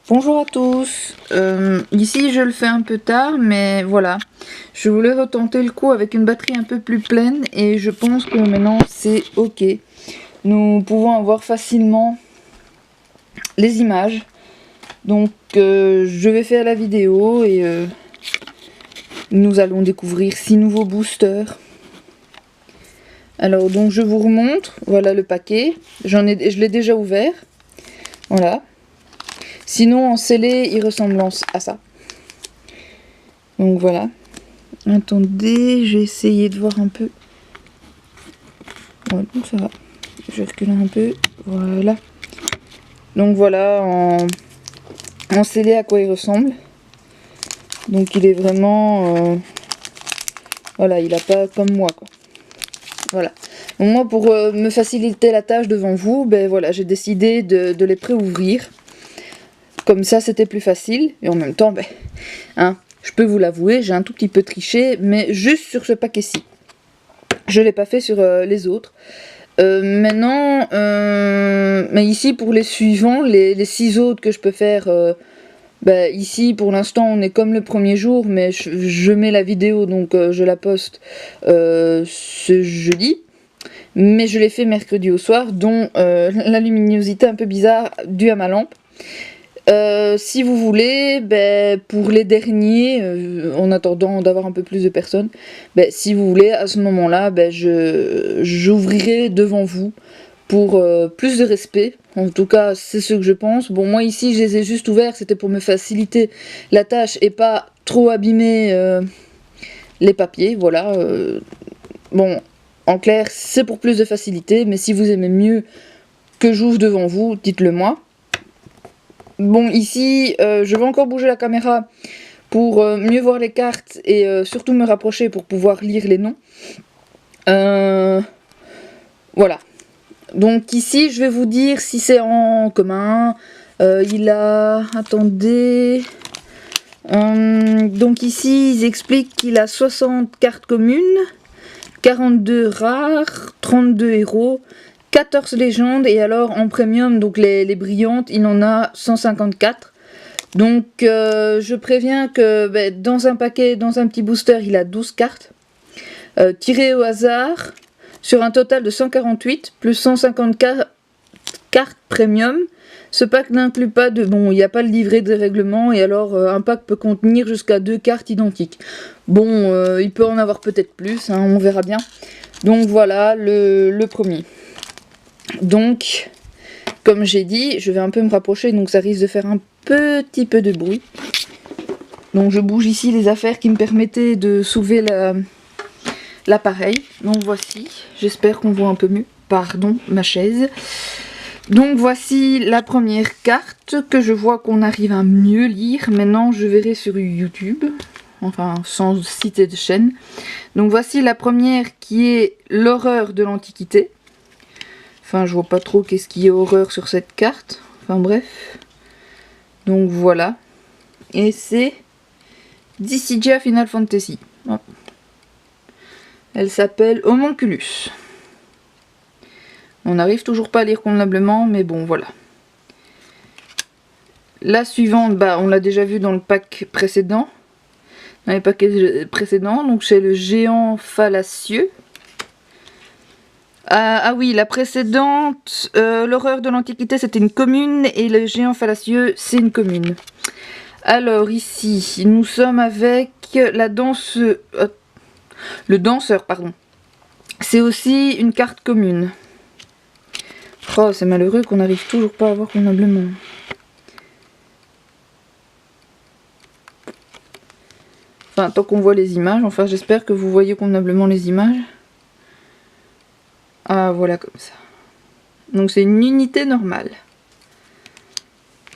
Bonjour à tous, ici je le fais un peu tard mais voilà, je voulais retenter le coup avec une batterie un peu plus pleine et je pense que maintenant c'est ok. Nous pouvons avoir facilement les images, donc je vais faire la vidéo et nous allons découvrir 6 nouveaux boosters. Alors donc je vous remontre, voilà le paquet, je l'ai déjà ouvert, voilà. Sinon en scellé il ressemble à ça. Donc voilà. Attendez, j'ai essayé de voir un peu. Ouais, donc ça va. Je vais reculer un peu. Voilà. Donc voilà en scellé à quoi il ressemble. Donc il est vraiment... voilà, il a pas comme moi quoi. Voilà. Donc moi pour me faciliter la tâche devant vous, ben voilà, j'ai décidé de les pré-ouvrir. Comme ça c'était plus facile. Et en même temps, ben... hein, je peux vous l'avouer, j'ai un tout petit peu triché, mais juste sur ce paquet-ci. Je ne l'ai pas fait sur les autres. Maintenant, mais ici pour les suivants, les 6 autres que je peux faire, ici pour l'instant on est comme le premier jour, mais je mets la vidéo, donc je la poste ce jeudi. Mais je l'ai fait mercredi au soir, dont la luminosité un peu bizarre due à ma lampe. Si vous voulez, pour les derniers, en attendant d'avoir un peu plus de personnes, si vous voulez, à ce moment-là, j'ouvrirai devant vous pour plus de respect. En tout cas, c'est ce que je pense. Bon, moi ici, je les ai juste ouverts, c'était pour me faciliter la tâche et pas trop abîmer les papiers, voilà. Bon, en clair, c'est pour plus de facilité, mais si vous aimez mieux que j'ouvre devant vous, dites-le moi. Bon, ici, je vais encore bouger la caméra pour mieux voir les cartes et surtout me rapprocher pour pouvoir lire les noms. Voilà. Donc ici, je vais vous dire si c'est en commun. Il a... attendez... donc ici, ils expliquent qu'il a 60 cartes communes, 42 rares, 32 héros, 14 légendes, et alors en premium, donc les brillantes, il en a 154. Donc je préviens que dans un paquet, dans un petit booster, il a 12 cartes. Tirées au hasard, sur un total de 148, plus 154 cartes premium. Ce pack n'inclut pas de... bon, il n'y a pas le livret de règlement, et alors un pack peut contenir jusqu'à 2 cartes identiques. Bon, il peut en avoir peut-être plus, hein, on verra bien. Donc voilà, le premier. Donc, comme j'ai dit, je vais un peu me rapprocher, donc ça risque de faire un petit peu de bruit. Donc je bouge ici les affaires qui me permettaient de soulever l'appareil. Donc voici, j'espère qu'on voit un peu mieux. Pardon, ma chaise. Donc voici la première carte que je vois qu'on arrive à mieux lire. Maintenant je verrai sur YouTube, enfin sans citer de chaîne. Donc voici la première qui est l'horreur de l'Antiquité. Enfin je vois pas trop qu'est-ce qui est horreur sur cette carte. Enfin bref. Donc voilà. Et c'est Dissidia Final Fantasy. Oh. Elle s'appelle Homunculus. On n'arrive toujours pas à lire convenablement, mais bon, voilà. La suivante, on l'a déjà vu dans le pack précédent. Dans les paquets précédents, donc c'est le géant fallacieux. Ah oui, la précédente, l'horreur de l'Antiquité, c'était une commune, et le géant fallacieux, c'est une commune. Alors ici, nous sommes avec la danse... le danseur, pardon. C'est aussi une carte commune. Oh, c'est malheureux qu'on n'arrive toujours pas à voir convenablement. Enfin, tant qu'on voit les images, enfin j'espère que vous voyez convenablement les images. Ah, voilà comme ça. Donc c'est une unité normale.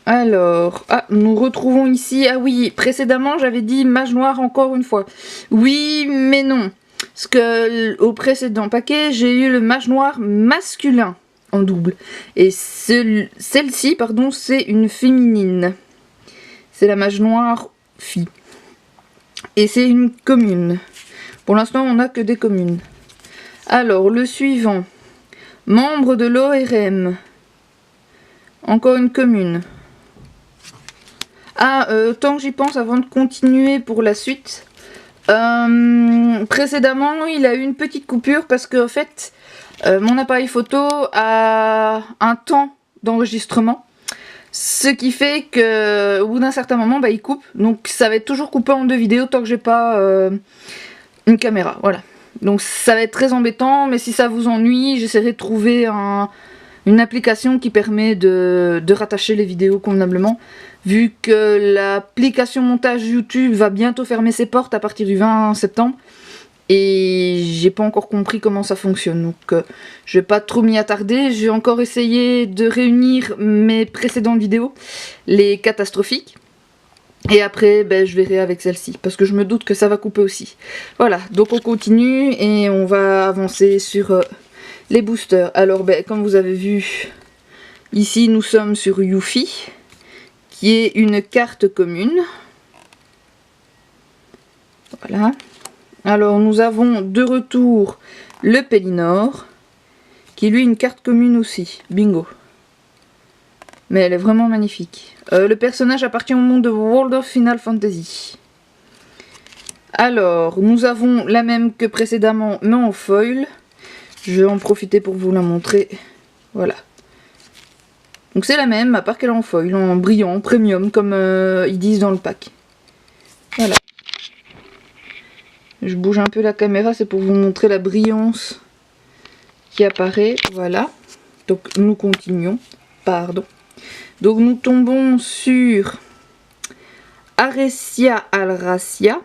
Alors, nous retrouvons ici, ah oui, précédemment j'avais dit mage noire encore une fois. Oui, mais non. Parce que au précédent paquet, j'ai eu le mage noir masculin en double. Et celle-ci, pardon, c'est une féminine. C'est la mage noire fille. Et c'est une commune. Pour l'instant, on n'a que des communes. Alors, le suivant. Membre de l'ORM. Encore une commune. Ah, tant que j'y pense, avant de continuer pour la suite. Précédemment, il a eu une petite coupure parce que en fait, mon appareil photo a un temps d'enregistrement. Ce qui fait que au bout d'un certain moment, bah, il coupe. Donc ça va être toujours coupé en 2 vidéos tant que j'ai pas une caméra. Voilà. Donc ça va être très embêtant, mais si ça vous ennuie, j'essaierai de trouver une application qui permet de rattacher les vidéos convenablement. Vu que l'application montage YouTube va bientôt fermer ses portes à partir du 20 septembre. Et j'ai pas encore compris comment ça fonctionne, donc je vais pas trop m'y attarder. J'ai encore essayé de réunir mes précédentes vidéos, les catastrophiques. Et après, ben, je verrai avec celle-ci, parce que je me doute que ça va couper aussi. Voilà, donc on continue et on va avancer sur les boosters. Alors, ben, comme vous avez vu, ici nous sommes sur Yuffie, qui est une carte commune. Voilà. Alors nous avons de retour le Pellinor, qui lui une carte commune aussi, bingo. Mais elle est vraiment magnifique. Le personnage appartient au monde de World of Final Fantasy. Alors nous avons la même que précédemment mais en foil. Je vais en profiter pour vous la montrer. Voilà. Donc c'est la même à part qu'elle est en foil, en brillant, premium comme ils disent dans le pack. Voilà. Je bouge un peu la caméra, c'est pour vous montrer la brillance qui apparaît. Voilà. Donc nous continuons. Pardon. Donc nous tombons sur Arecia Alracia.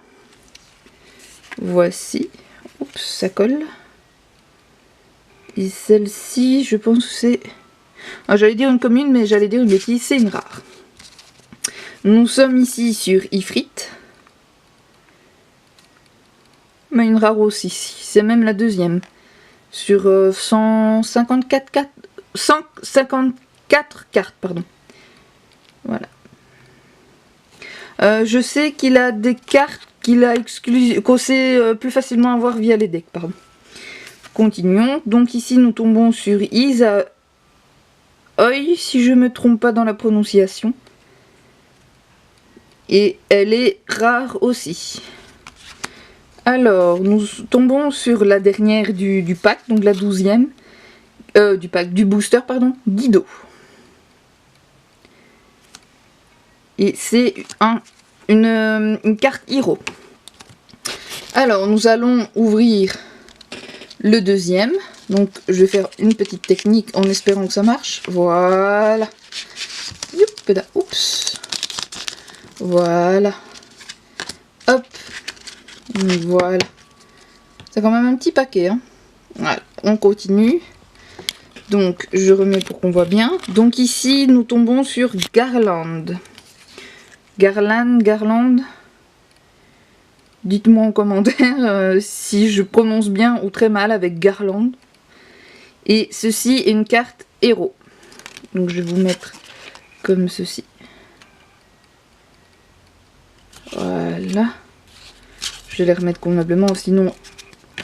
Voici. Oups, ça colle. Et celle-ci, je pense que c'est... Ah, j'allais dire une commune, mais j'allais dire une bêtise, c'est une rare. Nous sommes ici sur Ifrit. Mais une rare aussi, c'est même la deuxième. Sur 154 cartes, pardon. Voilà. Je sais qu'il a des cartes qu'on sait plus facilement avoir via les decks, pardon. Continuons. Donc ici nous tombons sur Isa Oi, si je me trompe pas dans la prononciation. Et elle est rare aussi. Alors, nous tombons sur la dernière du pack, donc la 12e. Du booster, pardon, Guido. Et c'est une carte Hero. Alors, nous allons ouvrir le deuxième. Donc, je vais faire une petite technique en espérant que ça marche. Voilà. Oups. Voilà. Hop. Voilà. C'est quand même un petit paquet. Hein. Voilà. On continue. Donc, je remets pour qu'on voit bien. Donc ici, nous tombons sur Garland. Garland. Dites-moi en commentaire si je prononce bien ou très mal avec Garland. Et ceci est une carte héros. Donc je vais vous mettre comme ceci. Voilà. Je vais les remettre convenablement, sinon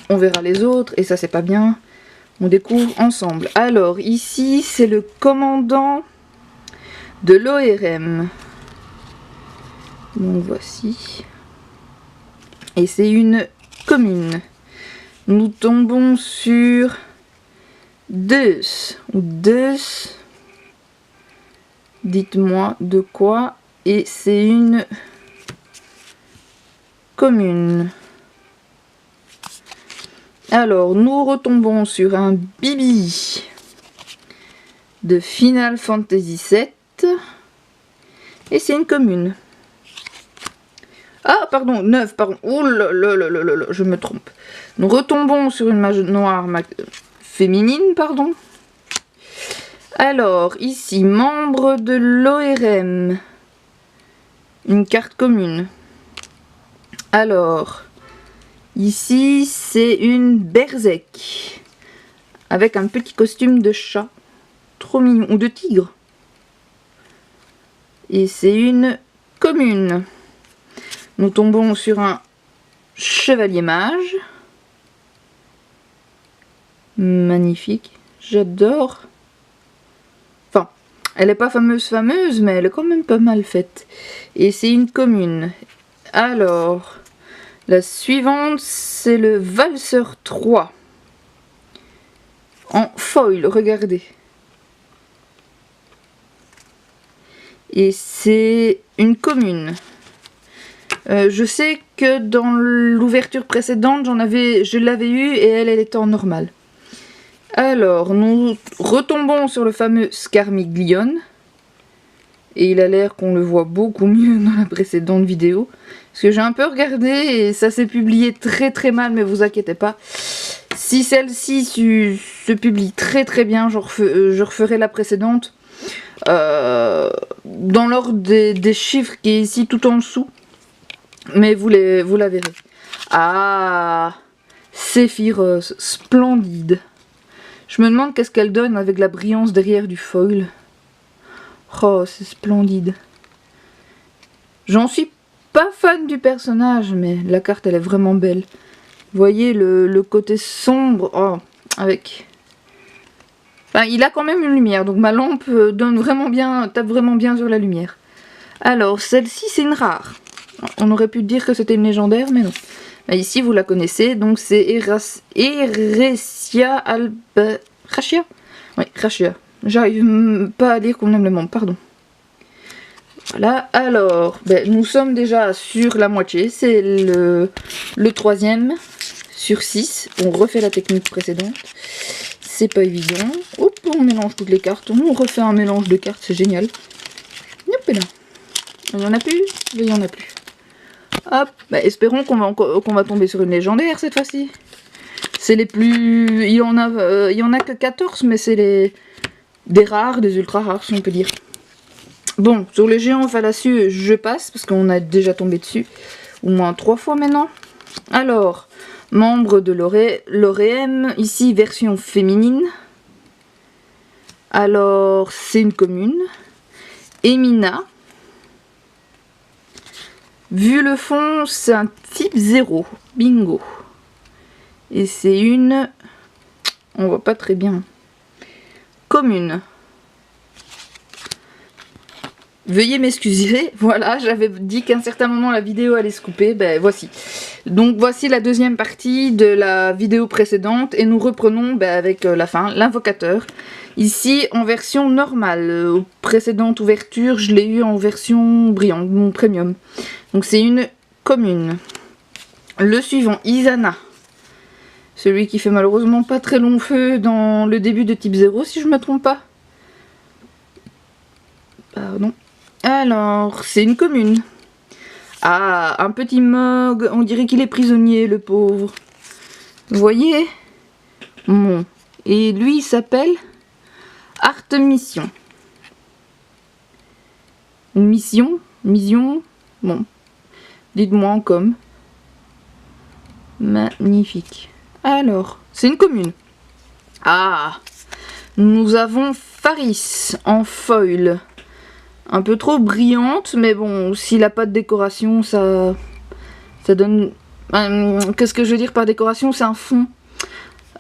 on verra les autres. Et ça c'est pas bien. On découvre ensemble. Alors ici c'est le commandant de l'ORM. Donc voici. Et c'est une commune. Nous tombons sur Deus. Dites-moi de quoi. Et c'est une commune. Alors, nous retombons sur un Bibi de Final Fantasy VII. Et c'est une commune. Ah, pardon, 9, pardon. Oh là là là là là, je me trompe. Nous retombons sur une mage noire féminine, pardon. Alors, ici, membre de l'ORM. Une carte commune. Alors, ici, c'est une Berserk. Avec un petit costume de chat. Trop mignon. Ou de tigre. Et c'est une commune. Nous tombons sur un chevalier mage. Magnifique. J'adore. Enfin, Elle n'est pas fameuse, mais elle est quand même pas mal faite. Et c'est une commune. Alors, la suivante, c'est le Valseur 3. En foil, regardez. Et c'est une commune. Je sais que dans l'ouverture précédente, je l'avais eu et elle était en normal. Alors, nous retombons sur le fameux Scarmiglione. Et il a l'air qu'on le voit beaucoup mieux dans la précédente vidéo. Parce que j'ai un peu regardé et ça s'est publié très mal, mais vous inquiétez pas. Si celle-ci se publie très bien, je referai la précédente. Dans l'ordre des chiffres qui est ici tout en dessous. Mais vous la verrez. Ah, Sephiroth, splendide. Je me demande qu'est-ce qu'elle donne avec la brillance derrière du foil. Oh, c'est splendide. J'en suis pas fan du personnage, mais la carte elle est vraiment belle. Vous voyez le côté sombre, oh, avec... Enfin, il a quand même une lumière, donc ma lampe tape vraiment bien sur la lumière. Alors, celle-ci c'est une rare. On aurait pu dire que c'était une légendaire, mais non. Ici, vous la connaissez, donc c'est Eresia Alba... Rachia? Oui, Rachia. J'arrive pas à lire convenablement, pardon. Voilà, alors, nous sommes déjà sur la moitié, c'est le troisième sur 6. On refait la technique précédente. C'est pas évident. Hop, on mélange toutes les cartes, on refait un mélange de cartes, c'est génial. Hop là. Il y en a plus? Il y en a plus. Hop, espérons qu'on va tomber sur une légendaire cette fois-ci. C'est les plus... Il y en a que 14, mais c'est des rares, des ultra rares, si on peut dire. Bon, sur les géants fallacieux, je passe, parce qu'on a déjà tombé dessus. Au moins 3 fois maintenant. Alors, membre de l'Oréem, ici version féminine. Alors, c'est une commune. Emina. Vu le fond, c'est un type 0. Bingo. Et c'est une... On voit pas très bien. Commune. Veuillez m'excuser, voilà, j'avais dit qu'à un certain moment la vidéo allait se couper, voici. Donc voici la deuxième partie de la vidéo précédente et nous reprenons avec la fin, l'invocateur. Ici en version normale, aux précédentes ouvertures je l'ai eu en version brillante, mon premium. Donc c'est une commune. Le suivant, Isana. Celui qui fait malheureusement pas très long feu dans le début de type 0 si je me trompe pas. Pardon. Alors, c'est une commune. Ah, un petit Mog, on dirait qu'il est prisonnier, le pauvre. Vous voyez? Bon. Et lui, il s'appelle Artemission. Ou Mission? Mission? Bon. Dites-moi en com. Magnifique. Alors, c'est une commune. Ah, nous avons Faris en foil. Un peu trop brillante, mais bon, s'il n'a pas de décoration, ça donne... Qu'est-ce que je veux dire par décoration? C'est un fond.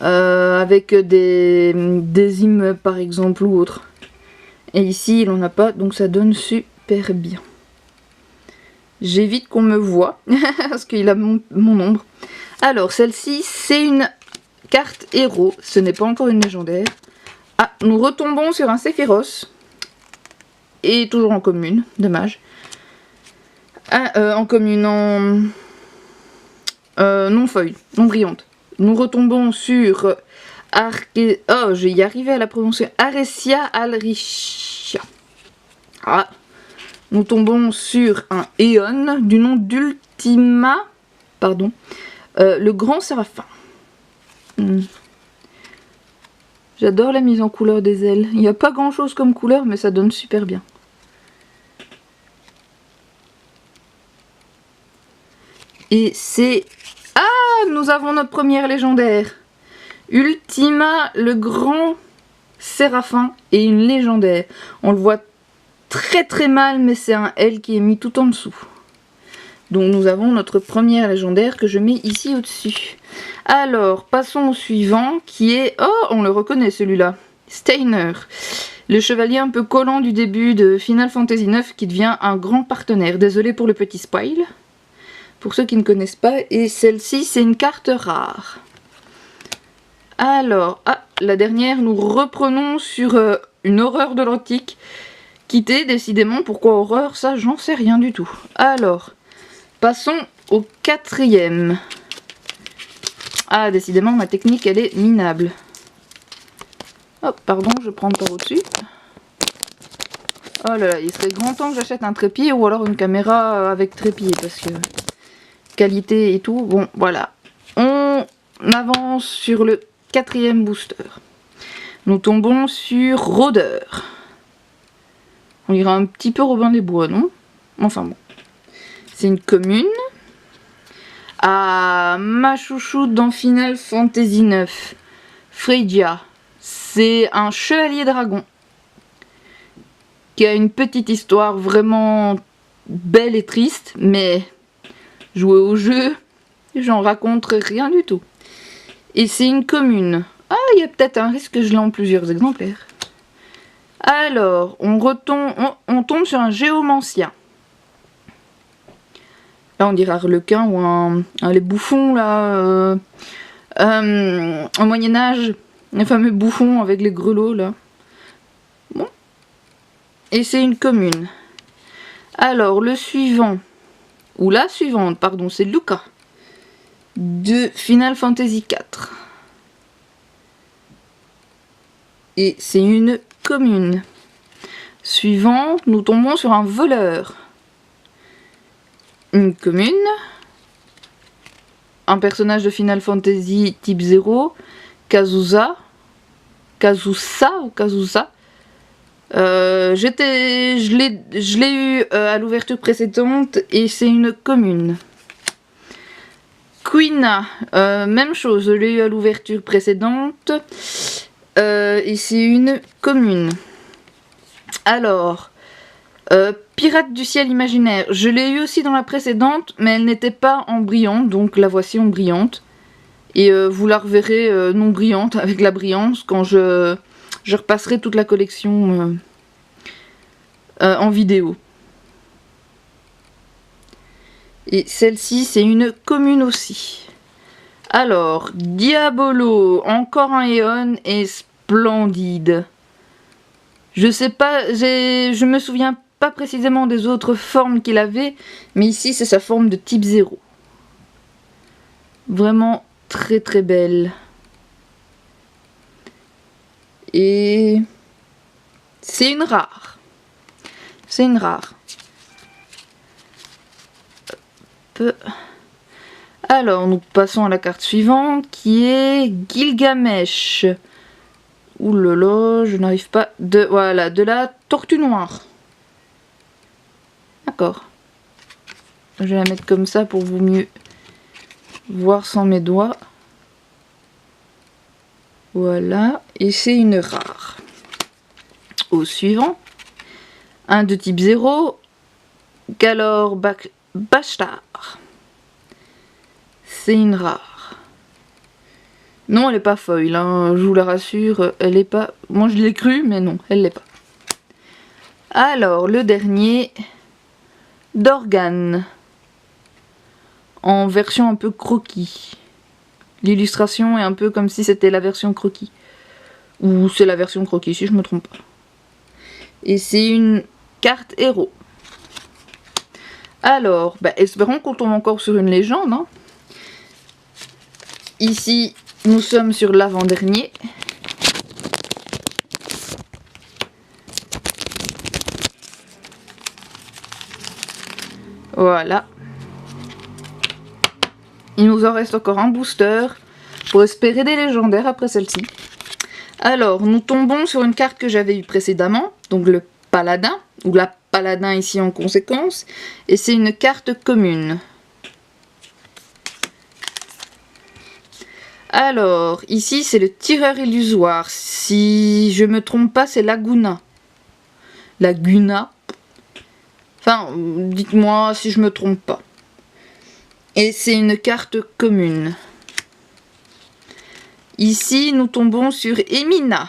Avec des hymnes par exemple ou autre. Et ici, il n'en a pas, donc ça donne super bien. J'évite qu'on me voit, parce qu'il a mon ombre. Alors, celle-ci, c'est une carte héros. Ce n'est pas encore une légendaire. Ah, nous retombons sur un Sephiroth. Et toujours en commune, dommage. Ah, en commune, non feuille, non brillante. Nous retombons sur oh, j'ai y arrivé à la prononcer. Aresia Alricia. Ah. Nous tombons sur un Éon du nom d'Ultima. Pardon. Le grand séraphin. J'adore la mise en couleur des ailes. Il n'y a pas grand chose comme couleur, mais ça donne super bien. Et c'est... Ah, nous avons notre première légendaire. Ultima, le grand séraphin et une légendaire. On le voit très mal, mais c'est un L qui est mis tout en dessous. Donc nous avons notre première légendaire que je mets ici au-dessus. Alors, passons au suivant qui est... Oh, on le reconnaît celui-là. Steiner. Le chevalier un peu collant du début de Final Fantasy IX qui devient un grand partenaire. Désolé pour le petit spoil. Pour ceux qui ne connaissent pas. Et celle-ci, c'est une carte rare. Alors, la dernière, nous reprenons sur une horreur de l'antique. Quitter, décidément, pourquoi horreur, ça, j'en sais rien du tout. Alors, passons au 4e. Ah, décidément, ma technique, elle est minable. Hop, pardon, je prends par au-dessus. Oh là là, il serait grand temps que j'achète un trépied ou alors une caméra avec trépied, parce que qualité et tout, bon, voilà. On avance sur le 4e booster. Nous tombons sur Rôdeur. On dirait un petit peu Robin des Bois, non? Enfin bon. C'est une commune. Ah, ma chouchoute dans Final Fantasy IX. Freydia. C'est un chevalier dragon. Qui a une petite histoire vraiment belle et triste. Mais jouer au jeu, j'en raconte rien du tout. Et c'est une commune. Ah, il y a peut-être un risque que je l'ai en plusieurs exemplaires. Alors, on tombe sur un géomancien. Là, on dirait Harlequin ou les bouffons, là. Au Moyen-Âge, les fameux bouffons avec les grelots, là. Bon. Et c'est une commune. Alors, le suivant, ou la suivante, pardon, c'est Luca, de Final Fantasy IV. Et c'est une commune. Suivant, nous tombons sur un voleur. Une commune. Un personnage de Final Fantasy type 0. Kazusa. Kazusa ou Kazusa. Je l'ai eu à l'ouverture précédente et c'est une commune. Quina, même chose, je l'ai eu à l'ouverture précédente. Et c'est une commune. Alors, Pirate du ciel imaginaire, je l'ai eu aussi dans la précédente, mais elle n'était pas en brillante, donc la voici en brillante. Et vous la reverrez non brillante avec la brillance quand je repasserai toute la collection en vidéo. Et celle-ci, c'est une commune aussi. Alors, Diabolo, encore un Éon et splendide. Je sais pas, je me souviens pas précisément des autres formes qu'il avait, mais ici c'est sa forme de type 0. Vraiment très très belle. Et c'est une rare. C'est une rare. Alors, nous passons à la carte suivante qui est Gilgamesh. Ouh là là, je n'arrive pas. Voilà, de la tortue noire. D'accord. Je vais la mettre comme ça pour vous mieux voir sans mes doigts. Voilà, et c'est une rare. Au suivant, un de type 0, Galor Bashtar. C'est une rare. Non, elle n'est pas foil, hein, je vous la rassure, elle n'est pas... Moi je l'ai cru, mais non, elle l'est pas. Alors, le dernier, Dorgan. En version un peu croquis. L'illustration est un peu comme si c'était la version croquis. Ou c'est la version croquis, si je me trompe pas. Et c'est une carte héros. Alors, espérons qu'on tombe encore sur une légende. Hein. Ici, nous sommes sur l'avant-dernier. Voilà. Il nous en reste encore un booster pour espérer des légendaires après celle-ci. Alors, nous tombons sur une carte que j'avais eue précédemment, donc le paladin, ou la paladin ici en conséquence, et c'est une carte commune. Alors, ici c'est le tireur illusoire, si je me trompe pas c'est Laguna. Laguna. Enfin, dites-moi si je me trompe pas. Et c'est une carte commune. Ici, nous tombons sur Emina.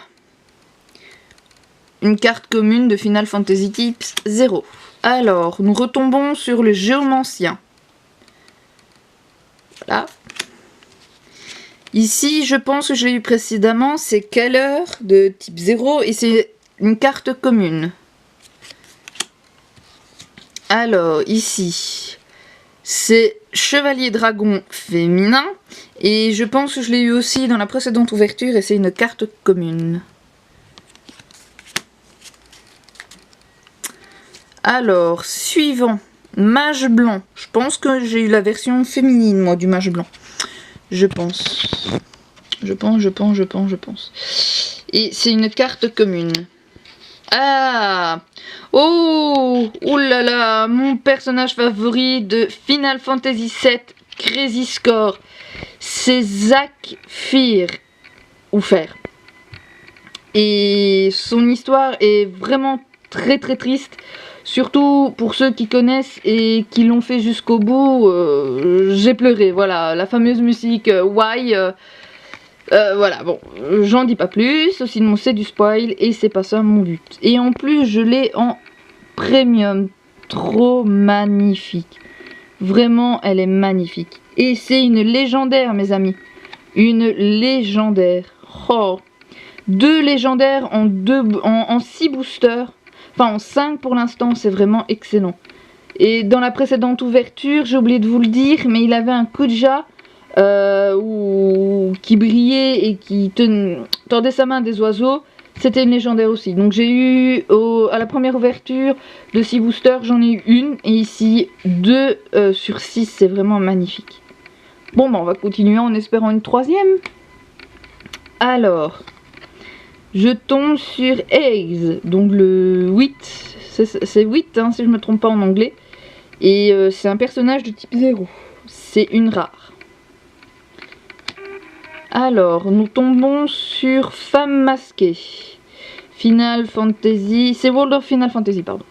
une carte commune de Final Fantasy Type 0. Alors, nous retombons sur le géomancien. Voilà. Ici, je pense que je l'ai eu précédemment, c'est Keller de type 0 et c'est une carte commune. Alors, ici, c'est Chevalier Dragon féminin et je pense que je l'ai eu aussi dans la précédente ouverture et c'est une carte commune. Alors, suivant, Mage Blanc. Je pense que j'ai eu la version féminine, moi, du Mage Blanc. Je pense. Je pense. Et c'est une carte commune. Ah! Oh! Oulala! Mon personnage favori de Final Fantasy VII Crazy Score. C'est Zack Fair. Ou Fer. Et son histoire est vraiment très triste. Surtout pour ceux qui connaissent et qui l'ont fait jusqu'au bout, j'ai pleuré, voilà, la fameuse musique Why, voilà, bon, j'en dis pas plus, sinon c'est du spoil et c'est pas ça mon but. Et en plus, je l'ai en premium, trop magnifique, vraiment, elle est magnifique. Et c'est une légendaire, mes amis, une légendaire, oh, 2 légendaires en 6 boosters. Enfin en 5 pour l'instant, c'est vraiment excellent. Et dans la précédente ouverture, j'ai oublié de vous le dire, mais il avait un Kuja qui brillait et qui tordait sa main à des oiseaux. C'était une légendaire aussi. Donc j'ai eu à la première ouverture de 6 boosters, j'en ai eu une. Et ici 2 sur 6, c'est vraiment magnifique. Bon bah on va continuer en espérant une 3e. Alors... je tombe sur Eggs, donc le 8, c'est 8 hein, si je ne me trompe pas en anglais. Et c'est un personnage de type 0, c'est une rare. Alors, nous tombons sur Femme Masquée. Final Fantasy, c'est World of Final Fantasy, pardon.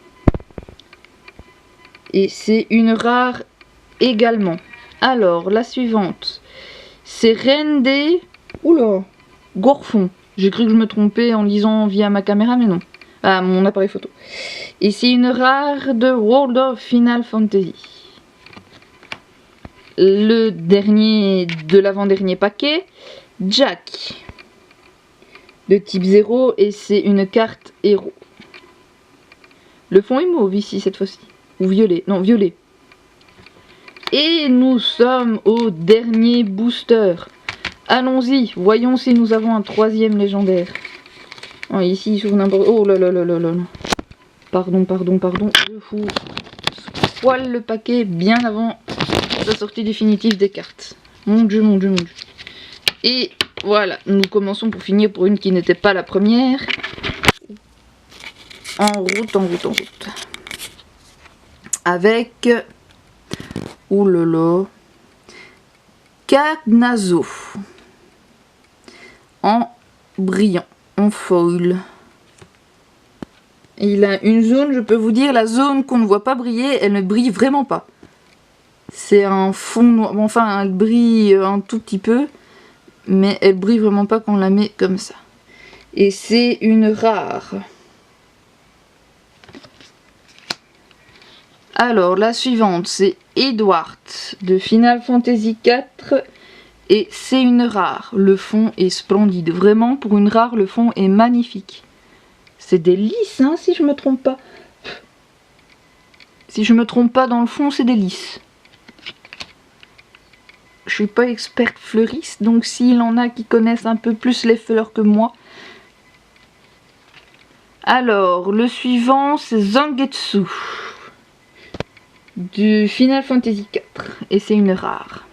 Et c'est une rare également. Alors, la suivante, c'est Reine des... Oula, Gorfon. J'ai cru que je me trompais en lisant via ma caméra, mais non. Ah, mon appareil photo. Et c'est une rare de World of Final Fantasy. Le dernier de l'avant-dernier paquet, Jack. De type 0 et c'est une carte héros. Le fond est mauve ici cette fois-ci. Ou violet. Non, violet. Et nous sommes au dernier booster. Allons-y, voyons si nous avons un 3e légendaire. Oh, ici, il s'ouvre n'importe... oh là là là là là là. Pardon. Je vous spoil le paquet bien avant la sortie définitive des cartes. Mon dieu. Et voilà, nous commençons pour finir pour une qui n'était pas la première. En route. Avec... oh là là... Cagnazo. En brillant, en foil. Et il a une zone, je peux vous dire, la zone qu'on ne voit pas briller, elle ne brille vraiment pas. C'est un fond noir, bon, enfin elle brille un tout petit peu, mais elle brille vraiment pas quand on la met comme ça. Et c'est une rare. Alors la suivante, c'est Edward de Final Fantasy IV. Et c'est une rare, le fond est splendide, vraiment pour une rare le fond est magnifique. C'est des lys hein, si je me trompe pas. Si je me trompe pas dans le fond c'est des lys. Je suis pas experte fleuriste, donc s'il en a qui connaissent un peu plus les fleurs que moi. Alors le suivant c'est Zangetsu du Final Fantasy IV et c'est une rare.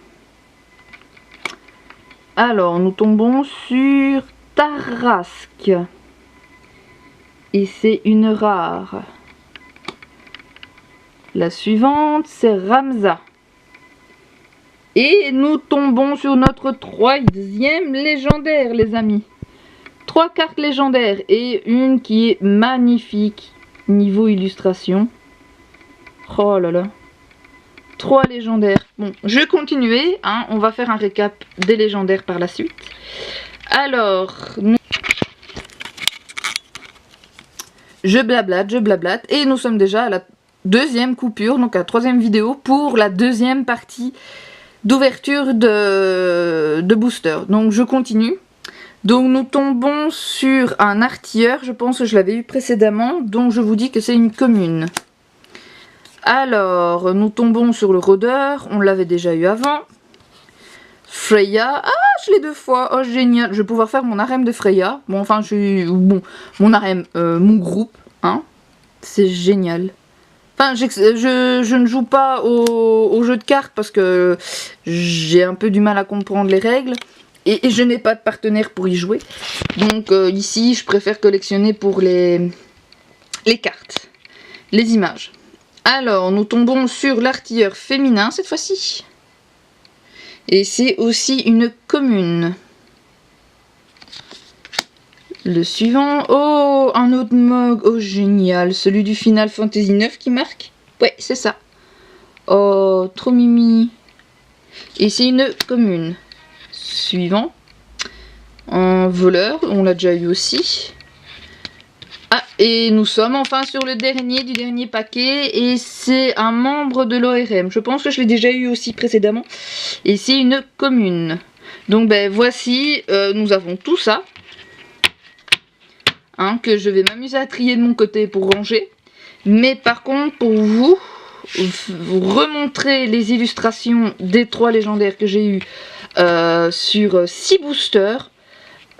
Alors, nous tombons sur Tarrasque. Et c'est une rare. La suivante, c'est Ramza. Et nous tombons sur notre 3e légendaire, les amis. 3 cartes légendaires et une qui est magnifique niveau illustration. Oh là là. 3 légendaires. Bon, je vais continuer, hein, on va faire un récap des légendaires par la suite. Alors, je blablate, et nous sommes déjà à la deuxième coupure, donc à la troisième vidéo, pour la deuxième partie d'ouverture de booster. Donc je continue. Donc nous tombons sur un artilleur, je pense que je l'avais eu précédemment, donc je vous dis que c'est une commune. Alors, nous tombons sur le rôdeur, on l'avait déjà eu avant. Freya, ah je l'ai 2 fois, oh génial, je vais pouvoir faire mon harem de Freya. Bon enfin mon harem, mon groupe, hein, c'est génial. Enfin je ne joue pas au jeu de cartes parce que j'ai un peu du mal à comprendre les règles. Et je n'ai pas de partenaire pour y jouer. Donc ici je préfère collectionner pour les cartes, les images. Alors, nous tombons sur l'artilleur féminin cette fois-ci. Et c'est aussi une commune. Le suivant. Oh, un autre mug. Oh, génial. Celui du Final Fantasy 9 qui marque. Ouais, c'est ça. Oh, trop mimi. Et c'est une commune. Suivant. Un voleur. On l'a déjà eu aussi. Ah, et nous sommes enfin sur le dernier du dernier paquet, et c'est un membre de l'ORM. Je pense que je l'ai déjà eu aussi précédemment. Et c'est une commune. Donc ben voici, nous avons tout ça. Hein, que je vais m'amuser à trier de mon côté pour ranger. Mais par contre, pour vous remontrer les illustrations des 3 légendaires que j'ai eu sur 6 boosters.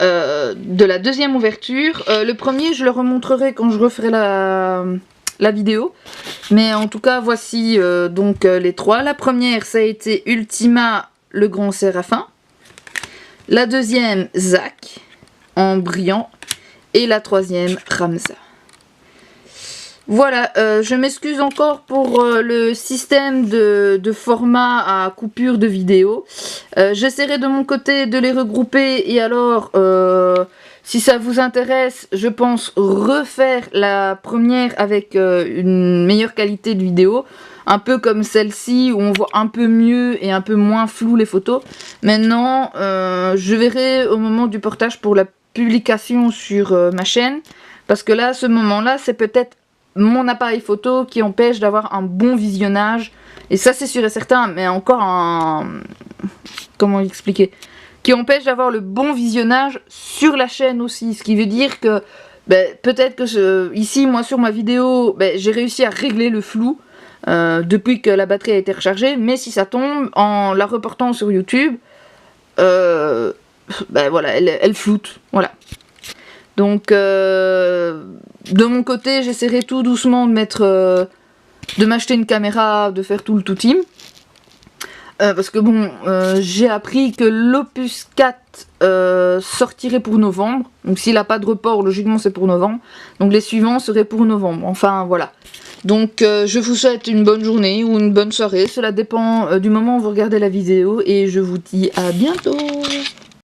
De la deuxième ouverture. Le premier je le remontrerai quand je referai la vidéo, mais en tout cas voici donc les 3. La première ça a été Ultima le grand séraphin, la deuxième Zack en brillant, et la troisième Ramza. Voilà, je m'excuse encore pour le système de format à coupure de vidéo. J'essaierai de mon côté de les regrouper, et alors, si ça vous intéresse, je pense refaire la première avec une meilleure qualité de vidéo. Un peu comme celle-ci, où on voit un peu mieux et un peu moins flou les photos. Maintenant, je verrai au moment du portage pour la publication sur ma chaîne. Parce que là, à ce moment-là, c'est peut-être mon appareil photo qui empêche d'avoir un bon visionnage, et ça c'est sûr et certain, mais encore un... comment expliquer, qui empêche d'avoir le bon visionnage sur la chaîne aussi, ce qui veut dire que peut-être que ici moi sur ma vidéo j'ai réussi à régler le flou depuis que la batterie a été rechargée, mais si ça tombe en la reportant sur YouTube, voilà, elle floute, voilà. Donc, de mon côté, j'essaierai tout doucement de m'acheter une caméra, de faire tout le tout team. Parce que bon, j'ai appris que l'Opus 4 sortirait pour novembre. Donc s'il n'a pas de report, logiquement c'est pour novembre. Donc les suivants seraient pour novembre. Enfin voilà. Donc je vous souhaite une bonne journée ou une bonne soirée. Cela dépend du moment où vous regardez la vidéo. Et je vous dis à bientôt.